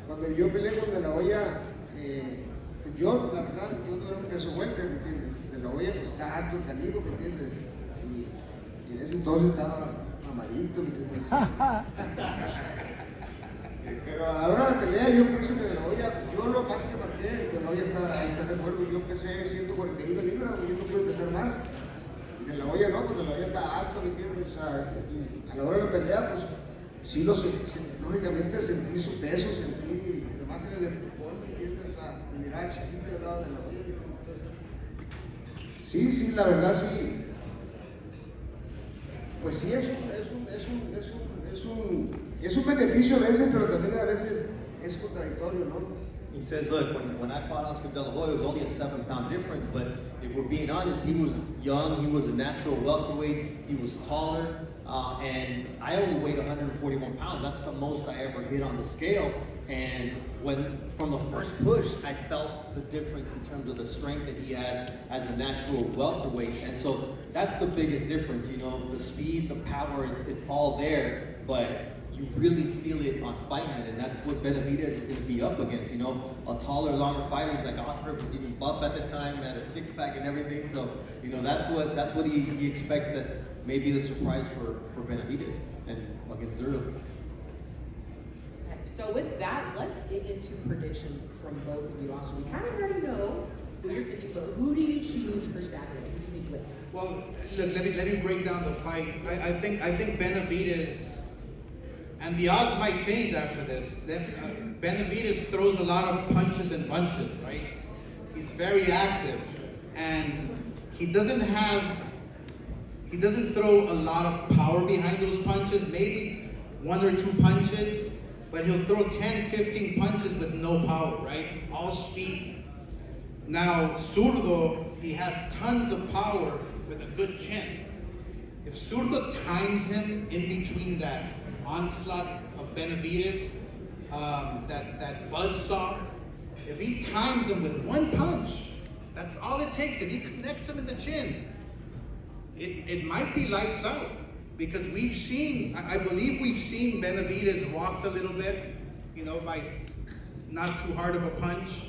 Cuando yo peleé con De La Hoya, yo, la verdad, yo no era un peso fuerte, ¿me entiendes? De La Hoya pues está alto, canijo, ¿me entiendes? Y en ese entonces estaba mamadito, ¿me entiendes? Pero a la hora de la pelea yo pienso que De La Hoya, yo lo más que marqué, De La Hoya está de acuerdo, yo empecé 141 libras, yo no pude pesar más. Y De La Hoya no, pues De La Hoya está alto, ¿me entiendes? O sea, a la hora de la pelea, pues sí, lógicamente sentí su peso, sentí, nomás en el empujón, ¿me entiendes? O sea, me miraba chiquito y al lado De La Hoya. Sí, la verdad sí. Pues sí, es un beneficio a veces, pero también a veces es contradictorio, ¿no? He says, look, when I fought Oscar De La Hoya, it was only a 7-pound difference, but if we're being honest, he was young, he was a natural welterweight, he was taller, and I only weighed 141 pounds. That's the most I ever hit on the scale. And from the first push, I felt the difference in terms of the strength that he had as a natural welterweight. And so that's the biggest difference, you know, the speed, the power, it's all there, but you really feel it on fight night, and that's what Benavidez is going to be up against. You know, a taller, longer fighter. He's like Oscar was even buff at the time, had a six-pack and everything. So, you know, that's what he expects, that may be the surprise for Benavidez and against Zurdo. Okay, so with that, let's get into predictions from both of you. Also, we kind of already know who you're picking, but who do you choose for Saturday? Who do you take wins? Well, look, let me break down the fight. I think Benavidez. And the odds might change after this. Benavidez throws a lot of punches and bunches, right? He's very active, and he doesn't throw a lot of power behind those punches, maybe 1 or 2 punches, but he'll throw 10, 15 punches with no power, right? All speed. Now, Zurdo, he has tons of power with a good chin. If Zurdo times him in between that onslaught of Benavidez, that buzzsaw, if he times him with 1 punch, that's all it takes. If he connects him in the chin, it might be lights out. Because I believe we've seen Benavidez walked a little bit, you know, by not too hard of a punch.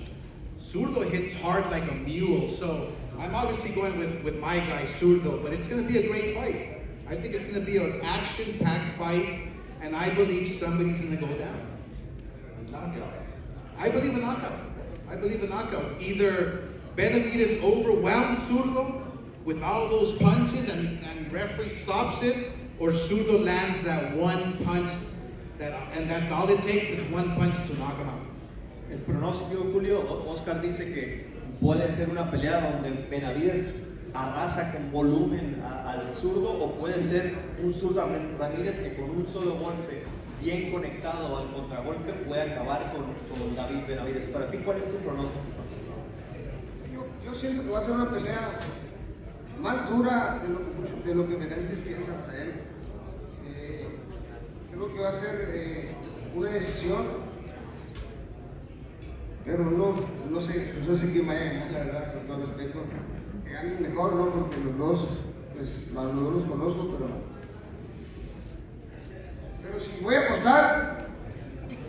Zurdo hits hard like a mule, so I'm obviously going with my guy, Zurdo, but it's going to be a great fight. I think it's going to be an action-packed fight. And I believe somebody's going to go down. A knockout. I believe a knockout. Either Benavidez overwhelms Zurdo with all those punches and referee stops it, or Zurdo lands that 1 punch, and that's all it takes is 1 punch to knock him out. El pronóstico, Julio, Oscar dice que puede ser una pelea donde Benavidez arrasa con volumen al zurdo, o puede ser un Zurdo Ramírez que con un solo golpe bien conectado al contragolpe puede acabar con David Benavidez. Para ti, ¿cuál es tu pronóstico? Yo siento que va a ser una pelea más dura de lo que Benavidez piensa para él. Creo que va a ser una decisión, pero no sé quién vaya a ganar, la verdad, con todo respeto. Que ganen mejor, ¿no? Porque los dos los conozco, pero si voy a apostar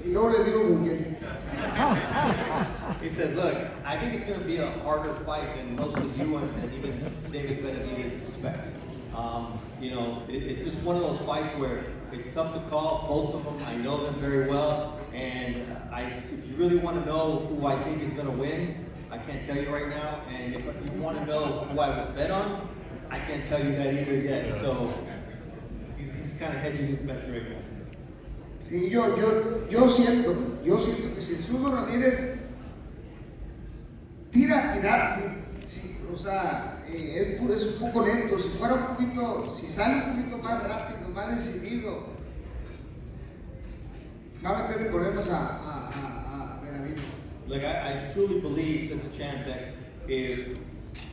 y luego les digo con quién. He says, look, I think it's going to be a harder fight than most of you and even David Benavidez expects. You know, it's just one of those fights where it's tough to call. Both of them, I know them very well, and if you really want to know who I think is going to win, I can't tell you right now, and if you want to know who I would bet on, I can't tell you that either yet. So he's kind of hedging his bets right now. Sí, yo siento que si Zurdo Ramírez tira, sí, o sea, es un poco lento. Si sale un poquito más rápido, más decidido, va a meter en problemas a Benavidez. Like I truly believe, says the champ, that if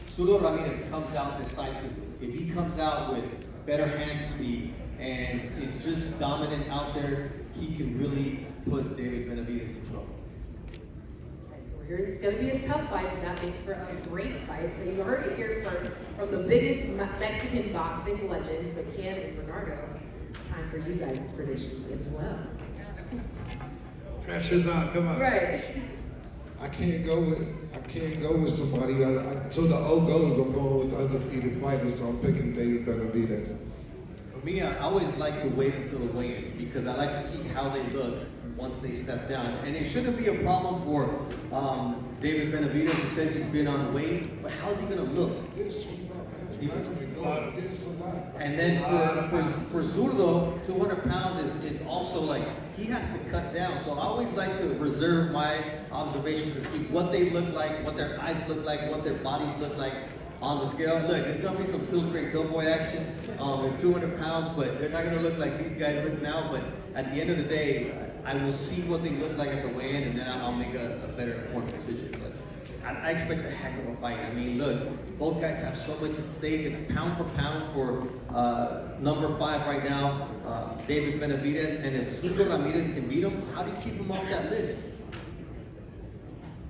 Zurdo Ramirez comes out decisively, if he comes out with better hand speed and is just dominant out there, he can really put David Benavidez in trouble. Okay, so we're hearing it's going to be a tough fight, but that makes for a great fight. So you heard it here first from the biggest Mexican boxing legends, Cam and Bernardo. It's time for you guys' predictions as well. Pressure's on. Come on. Right. I can't go with somebody. So the old goes, I'm going with the undefeated fighter, so I'm picking David Benavidez. For me, I always like to wait until the weigh-in because I like to see how they look once they step down. And it shouldn't be a problem for David Benavidez. He says he's been on weight, but how's he going to look? It's 25 pounds. We're not going to ignore it. It's a lot. And then for Zurdo, 200 pounds is also like, he has to cut down. So I always like to reserve my observation to see what they look like, what their eyes look like, what their bodies look like on the scale. Look, there's gonna be some Pillsbury Doughboy action. They're 200 pounds, but they're not gonna look like these guys look now. But at the end of the day, I will see what they look like at the weigh-in, and then I'll make a better informed decision. But I expect a heck of a fight. I mean, look, both guys have so much at stake. It's pound for pound for number 5 right now, David Benavidez. And if Zurdo Ramirez can beat him, how do you keep him off that list?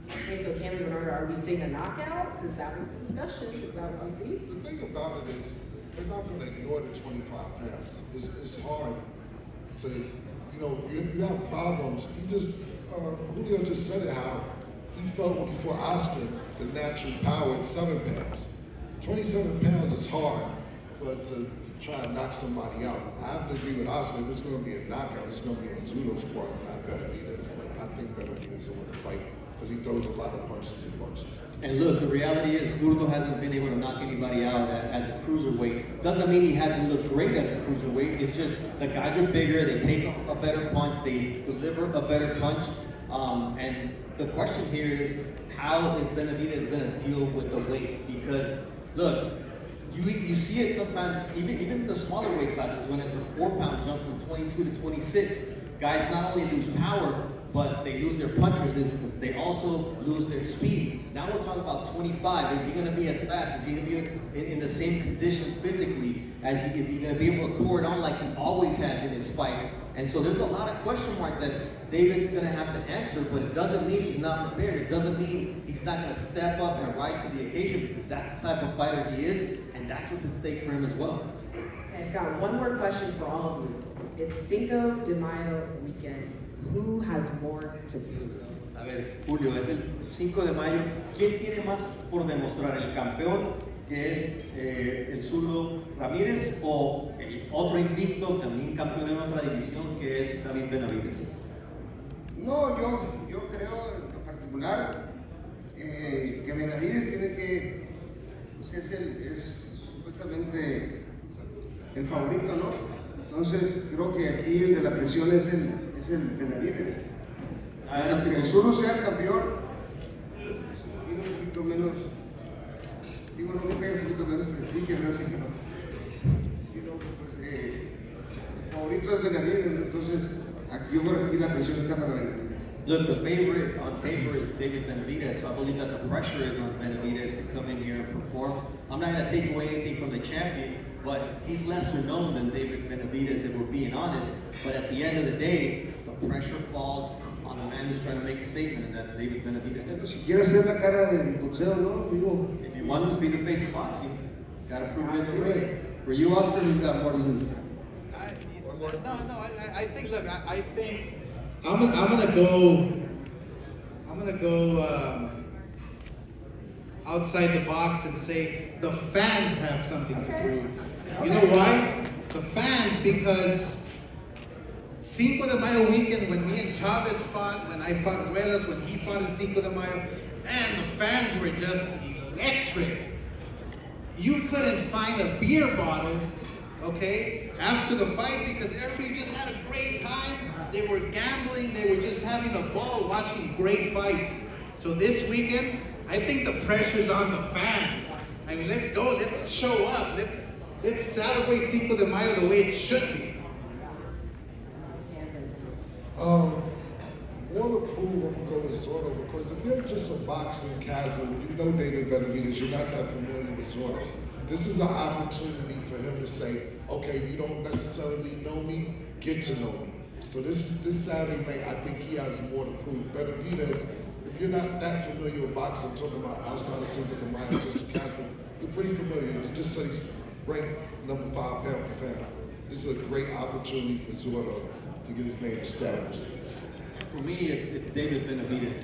Okay, so Cameron Bernardo, are we seeing a knockout? Because that was the discussion. Is that what we see? The thing about it is, they're not going to ignore the 25 pounds. It's hard to, you have problems. Julio just said it, how he felt when he fought Oscar, the natural power at 7 pounds. 27 pounds is hard to try and knock somebody out. I have to agree with Oscar, if it's going to be a knockout, it's going to be on Zurdo's part, not Benavidez. But I think Benavidez will win the fight because he throws a lot of punches and bunches. And look, the reality is Zurdo hasn't been able to knock anybody out as a cruiserweight. Doesn't mean he hasn't looked great as a cruiserweight. It's just the guys are bigger, they take a better punch, they deliver a better punch. And the question here is, how is Benavidez going to deal with the weight? Because look, you see it sometimes, even in the smaller weight classes, when it's a 4-pound jump from 22 to 26, guys not only lose power, but they lose their punch resistance. They also lose their speed. Now we're talking about 25. Is he going to be as fast? Is he going to be in the same condition physically? Is he going to be able to pour it on like he always has in his fights? And so there's a lot of question marks that David's going to have to answer, but it doesn't mean he's not prepared. It doesn't mean he's not going to step up and rise to the occasion, because that's the type of fighter he is, and that's what's at stake for him as well. Okay, I've got one more question for all of you. It's Cinco de Mayo weekend. Who has more to prove? A ver, Julio, es el 5 de mayo. ¿Quién tiene más por demostrar? ¿El campeón, que es el Zurdo Ramírez, o el otro invicto, también campeón en otra división, que es David Benavidez? No, yo creo en lo particular que Benavidez tiene que, pues es supuestamente el favorito, ¿no? Entonces creo que aquí el de la presión es el Benavidez. Que el Zurdo sea el campeón, pues, tiene un poquito menos, digo, no me cae un poquito menos prestigio, ¿no? Sino pues el favorito es Benavidez, ¿no? Entonces yo creo que aquí la presión está para Benavidez. Look, the favorite on paper is David Benavidez, so I believe that the pressure is on Benavidez to come in here and perform. I'm not going to take away anything from the champion, but he's lesser known than David Benavidez, if we're being honest. But at the end of the day, the pressure falls on the man who's trying to make a statement, and that's David Benavidez. Si quiere hacer la cara del boxeo, ¿no? Digo, If he wants to be the face of boxing, gotta prove it in the ring. For you, Oscar, who's got more to lose? I think. Look, I think I'm gonna go outside the box and say the fans have something to prove. You know why? The fans, because Cinco de Mayo weekend, when me and Chavez fought, when I fought Ruelas, when he fought in Cinco de Mayo, and the fans were just electric. You couldn't find a beer bottle, okay, after the fight, because everybody just had a great time. They were gambling, they were just having a ball watching great fights. So this weekend, I think the pressure's on the fans. I mean, let's go, let's show up, let's celebrate Cinco de Mayo the way it should be. More to prove, I'm going to go with Zurdo, because if you're just a boxing casual, you know David Benavidez, you're not that familiar with Zurdo. This is an opportunity for him to say, okay, you don't necessarily know me, get to know me. So this Saturday night, I think he has more to prove. Benavidez, if you're not that familiar with boxing, I'm talking about outside of Cinco de Mayo, just a casual, you're pretty familiar. You just said he's ranked number 5 pound for pound. This is a great opportunity for Zurdo to get his name established. for me, it's David Benavidez.